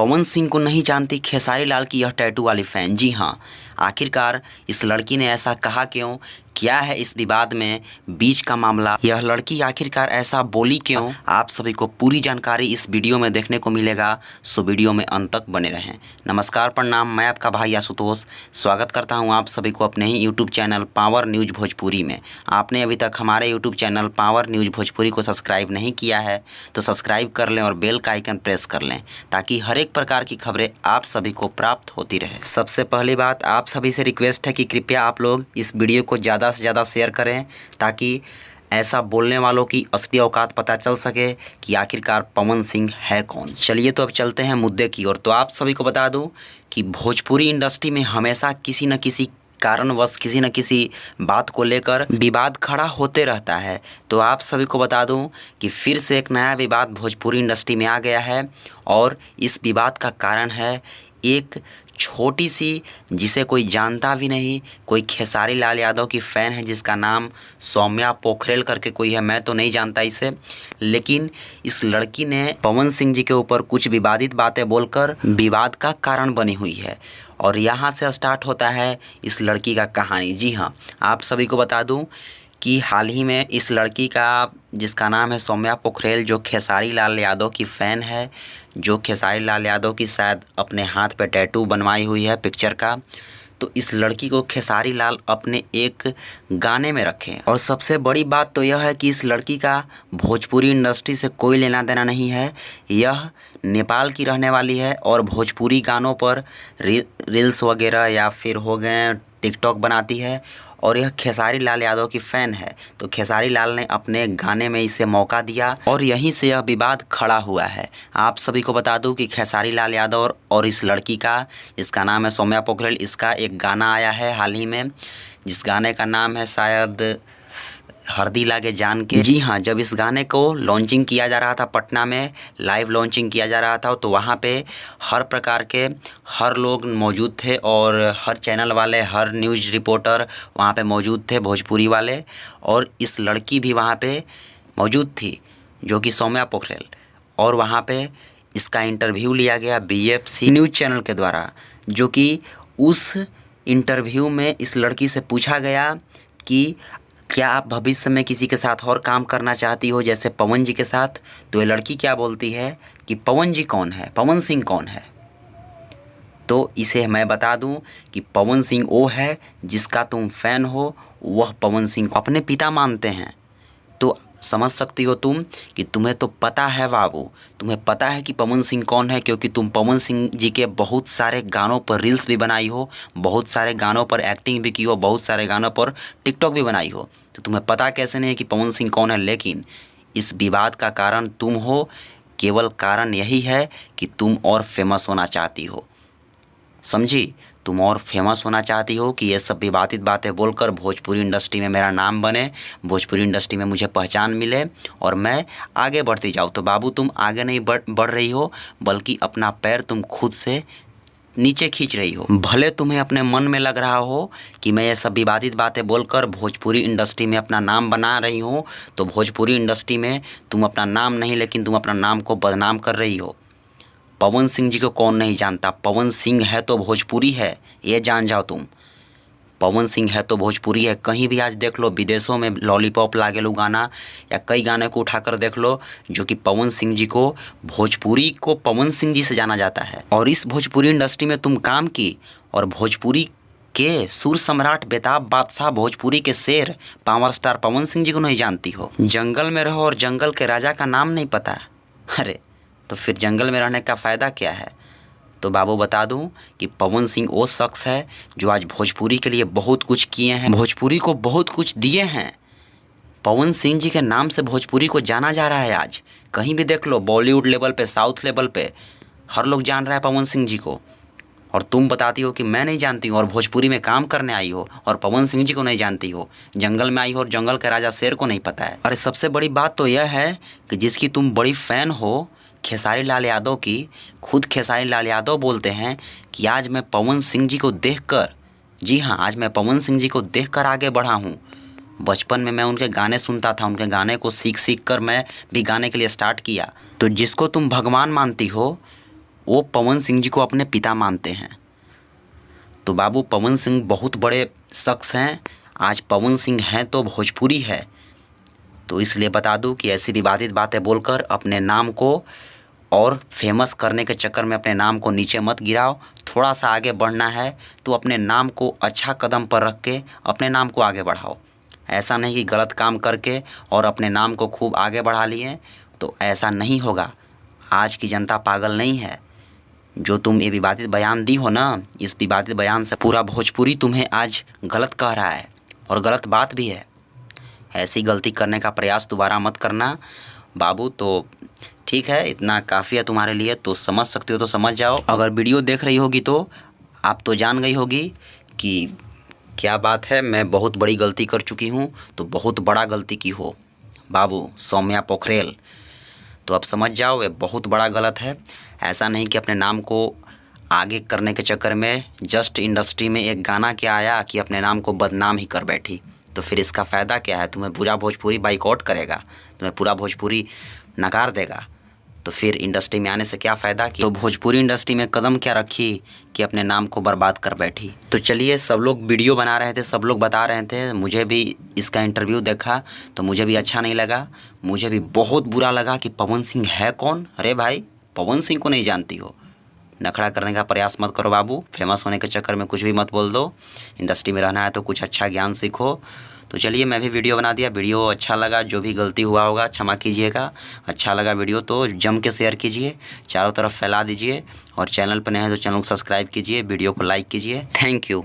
पवन सिंह को नहीं जानती खेसारी लाल की यह टैटू वाली फैन। जी हाँ, आखिरकार इस लड़की ने ऐसा कहा क्यों? क्या है इस विवाद में बीच का मामला? यह लड़की आखिरकार ऐसा बोली क्यों? आप सभी को पूरी जानकारी इस वीडियो में देखने को मिलेगा, सो वीडियो में अंत तक बने रहें। नमस्कार, प्रणाम, मैं आपका भाई आशुतोष स्वागत करता हूं आप सभी को अपने ही YouTube channel power news Bhojpuri में। आपने अभी तक हमारे YouTube channel power news Bhojpuri को सब्सक्राइब नहीं किया है तो सब्सक्राइब कर लें और बेल का आइकन प्रेस कर लें ताकि हर एक प्रकार की खबरें आप सभी को प्राप्त होती रहे। सबसे पहली बात, आप सभी से रिक्वेस्ट है कि कृपया आप लोग इस वीडियो को ज़्यादा से ज़्यादा शेयर करें ताकि ऐसा बोलने वालों की असली औकात पता चल सके कि आखिरकार पवन सिंह है कौन। चलिए तो अब चलते हैं मुद्दे की ओर। तो आप सभी को बता दूं कि भोजपुरी इंडस्ट्री में हमेशा किसी न किसी कारणवश किसी न किसी बात को लेकर विवाद खड़ा होते रहता है। तो आप सभी को बता दूं कि फिर से एक नया विवाद भोजपुरी इंडस्ट्री में आ गया है और इस विवाद का कारण है एक छोटी सी, जिसे कोई जानता भी नहीं, कोई खेसारी लाल यादव की फ़ैन है जिसका नाम सौम्या पोखरेल करके कोई है, मैं तो नहीं जानता इसे, लेकिन इस लड़की ने पवन सिंह जी के ऊपर कुछ विवादित बातें बोलकर विवाद का कारण बनी हुई है और यहाँ से स्टार्ट होता है इस लड़की का कहानी। जी हाँ, आप सभी को बता दूं कि हाल ही में इस लड़की का, जिसका नाम है सौम्या पोखरेल, जो खेसारी लाल यादव की फ़ैन है, जो खेसारी लाल यादव की शायद अपने हाथ पे टैटू बनवाई हुई है पिक्चर का, तो इस लड़की को खेसारी लाल अपने एक गाने में रखे। और सबसे बड़ी बात तो यह है कि इस लड़की का भोजपुरी इंडस्ट्री से कोई लेना देना नहीं है। यह नेपाल की रहने वाली है और भोजपुरी गानों पर रील्स वगैरह या फिर हो गए टिकटॉक बनाती है और यह खेसारी लाल यादव की फ़ैन है। तो खेसारी लाल ने अपने गाने में इसे मौका दिया और यहीं से यह विवाद खड़ा हुआ है। आप सभी को बता दूं कि खेसारी लाल यादव और इस लड़की का, जिसका नाम है सौम्या पोखरेल, इसका एक गाना आया है हाल ही में, जिस गाने का नाम है शायद हरदी लागे जान के। जी हाँ, जब इस गाने को लॉन्चिंग किया जा रहा था, पटना में लाइव लॉन्चिंग किया जा रहा था, तो वहाँ पे हर प्रकार के हर लोग मौजूद थे और हर चैनल वाले, हर न्यूज़ रिपोर्टर वहाँ पे मौजूद थे, भोजपुरी वाले, और इस लड़की भी वहाँ पे मौजूद थी जो कि सौम्या पोखरेल, और वहाँ पे इसका इंटरव्यू लिया गया BFC न्यूज़ चैनल के द्वारा, जो कि उस इंटरव्यू में इस लड़की से पूछा गया कि क्या आप भविष्य में किसी के साथ और काम करना चाहती हो जैसे पवन जी के साथ? तो ये लड़की क्या बोलती है कि पवन जी कौन है, पवन सिंह कौन है? तो इसे मैं बता दूं कि पवन सिंह वो है जिसका तुम फ़ैन हो, वह पवन सिंह को अपने पिता मानते हैं। तो समझ सकती हो तुम कि तुम्हें तो पता है बाबू, तुम्हें पता है कि पवन सिंह कौन है, क्योंकि तुम पवन सिंह जी के बहुत सारे गानों पर रील्स भी बनाई हो, बहुत सारे गानों पर एक्टिंग भी की हो, बहुत सारे गानों पर टिकटॉक भी बनाई हो। तो तुम्हें पता कैसे नहीं है कि पवन सिंह कौन है? लेकिन इस विवाद का कारण तुम हो, केवल कारण यही है कि तुम और फेमस होना चाहती हो, समझी? तुम और फेमस होना चाहती हो कि ये सब विवादित बातें बोलकर भोजपुरी इंडस्ट्री में मेरा नाम बने, भोजपुरी इंडस्ट्री में मुझे पहचान मिले और मैं आगे बढ़ती जाऊँ। तो बाबू, तुम आगे नहीं बढ़ रही हो, बल्कि अपना पैर तुम खुद से नीचे खींच रही हो। भले तुम्हें अपने मन में लग रहा हो कि मैं ये सब विवादित बातें बोलकर भोजपुरी इंडस्ट्री में अपना नाम बना रही हूँ, तो भोजपुरी इंडस्ट्री में तुम अपना नाम नहीं, लेकिन तुम अपना नाम को बदनाम कर रही हो। पवन सिंह जी को कौन नहीं जानता? पवन सिंह है तो भोजपुरी है, ये जान जाओ तुम। पवन सिंह है तो भोजपुरी है। कहीं भी आज देख लो, विदेशों में लॉलीपॉप लागेलू गाना या कई गाने को उठाकर देख लो, जो कि पवन सिंह जी को, भोजपुरी को पवन सिंह जी से जाना जाता है। और इस भोजपुरी इंडस्ट्री में तुम काम की और भोजपुरी के सुर सम्राट, बेताब बादशाह, भोजपुरी के शेर, पावर स्टार पवन सिंह जी को नहीं जानती हो। जंगल में रहो और जंगल के राजा का नाम नहीं पता? अरे तो फिर जंगल में रहने का फ़ायदा क्या है? तो बाबू, बता दूं कि पवन सिंह वो शख्स है जो आज भोजपुरी के लिए बहुत कुछ किए हैं, भोजपुरी को बहुत कुछ दिए हैं। पवन सिंह जी के नाम से भोजपुरी को जाना जा रहा है आज। कहीं भी देख लो, बॉलीवुड लेवल पे, साउथ लेवल पे हर लोग जान रहा है पवन सिंह जी को, और तुम बताती हो कि मैं नहीं जानती हूँ और भोजपुरी में काम करने आई हो और पवन सिंह जी को नहीं जानती हो। जंगल में आई हो और जंगल के राजा शेर को नहीं पता है। अरे सबसे बड़ी बात तो यह है कि जिसकी तुम बड़ी फ़ैन हो, खेसारी लाल यादव की, खुद खेसारी लाल यादव बोलते हैं कि आज मैं पवन सिंह जी को देखकर, जी हाँ, आज मैं पवन सिंह जी को देखकर आगे बढ़ा हूँ। बचपन में मैं उनके गाने सुनता था, उनके गाने को सीख कर मैं भी गाने के लिए स्टार्ट किया। तो जिसको तुम भगवान मानती हो, वो पवन सिंह जी को अपने पिता मानते हैं। तो बाबू पवन सिंह बहुत बड़े शख्स हैं। आज पवन सिंह हैं तो भोजपुरी है। तो इसलिए बता दूं कि ऐसी विवादित बातें बोलकर अपने नाम को और फेमस करने के चक्कर में अपने नाम को नीचे मत गिराओ। थोड़ा सा आगे बढ़ना है तो अपने नाम को अच्छा कदम पर रख के अपने नाम को आगे बढ़ाओ। ऐसा नहीं कि गलत काम करके और अपने नाम को खूब आगे बढ़ा लिए, तो ऐसा नहीं होगा। आज की जनता पागल नहीं है। जो तुम ये विवादित बयान दी हो ना, इस विवादित बयान से पूरा भोजपुरी तुम्हें आज गलत कह रहा है और गलत बात भी है। ऐसी गलती करने का प्रयास दोबारा मत करना बाबू। तो ठीक है, इतना काफ़ी है तुम्हारे लिए। तो समझ सकते हो तो समझ जाओ। अगर वीडियो देख रही होगी तो आप तो जान गई होगी कि क्या बात है। मैं बहुत बड़ी गलती कर चुकी हूँ, तो बहुत बड़ा गलती की हो बाबू सौम्या पोखरेल। तो अब समझ जाओ, ये बहुत बड़ा गलत है। ऐसा नहीं कि अपने नाम को आगे करने के चक्कर में जस्ट इंडस्ट्री में एक गाना क्या आया कि अपने नाम को बदनाम ही कर बैठी। तो फिर इसका फ़ायदा क्या है? तुम्हें पूरा भोजपुरी बाइकआउट करेगा, तुम्हें पूरा भोजपुरी नकार देगा। तो फिर इंडस्ट्री में आने से क्या फ़ायदा? कि तो भोजपुरी इंडस्ट्री में कदम क्या रखी कि अपने नाम को बर्बाद कर बैठी। तो चलिए, सब लोग वीडियो बना रहे थे, सब लोग बता रहे थे। मुझे भी इसका इंटरव्यू देखा तो मुझे भी अच्छा नहीं लगा। मुझे भी बहुत बुरा लगा कि पवन सिंह है कौन? अरे भाई, पवन सिंह को नहीं जानती हो? नखड़ा करने का प्रयास मत करो बाबू। फेमस होने के चक्कर में कुछ भी मत बोल दो। इंडस्ट्री में रहना है तो कुछ अच्छा ज्ञान सीखो। तो चलिए, मैं भी वीडियो बना दिया। वीडियो अच्छा लगा, जो भी गलती हुआ होगा क्षमा कीजिएगा। अच्छा लगा वीडियो तो जम के शेयर कीजिए, चारों तरफ फैला दीजिए। और चैनल पर नए हैं तो चैनल को सब्सक्राइब कीजिए, वीडियो को लाइक कीजिए। Thank you.